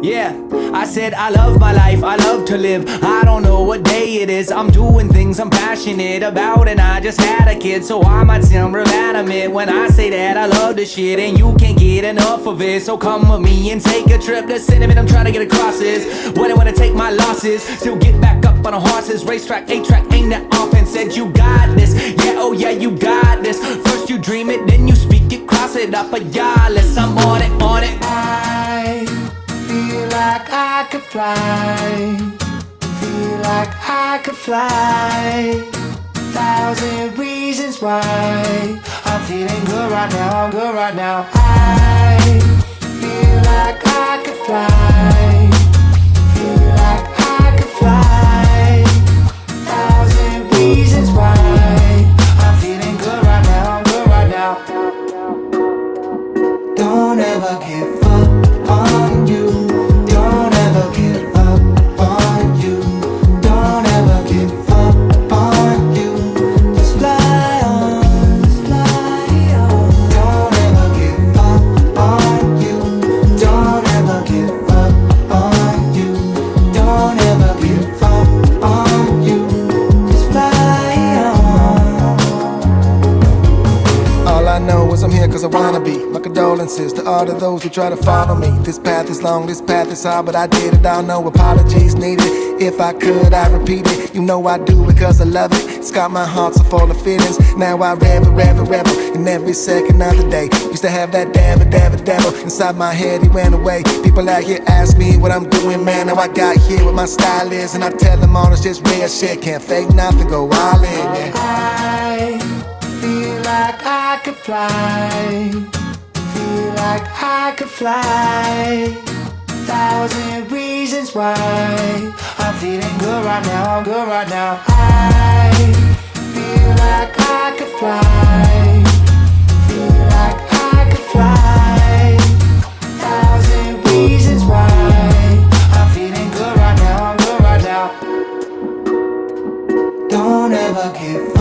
Yeah, I said I love my life, I love to live. I don't know what day it is, I'm doing things I'm passionate about. And I just had a kid, so I might sound real adamant when I say that I love this shit and you can't get enough of it. So come with me and take a trip. The sentiment I'm trying to get across is wouldn't wanna take my losses, still get back up on the horses. Racetrack, A-track, aim that off and said you got this. Yeah, oh yeah, you got this. First you dream it, then you speak it, cross it up, but y'all, I'm on it, on it. I feel like I could fly. Feel like I could fly. 1,000 reasons why I'm feeling good right now, I'm good right now. I feel like I could fly. Feel like I could fly. 1,000 reasons why I'm feeling good right now, I'm good right now. Don't ever give up on you. Don't ever give up on you. Don't ever give up on you. Just fly on, just fly on. Don't ever give up on you. Don't ever give up on you. Don't ever give up on you. Just fly on. All I know is I'm here cause I wanna be. My condolences to all of those who try to follow me. This path is long, this path is hard, but I did it all, no apologies needed. If I could, I'd repeat it. You know I do it cause I love it. It's got my heart so full of feelings. Now I revel in every second of the day. Used to have that devil inside my head, he went away. People out here ask me what I'm doing, man. Now I got here what my style is, and I tell them all it's just real shit. Can't fake nothing, go all in, yeah. I feel like I could fly. Feel like I could fly. 1,000 reasons why I'm feeling good right now, I'm good right now. I feel like I could fly. Feel like I could fly. 1,000 reasons why I'm feeling good right now, I'm good right now. Don't ever give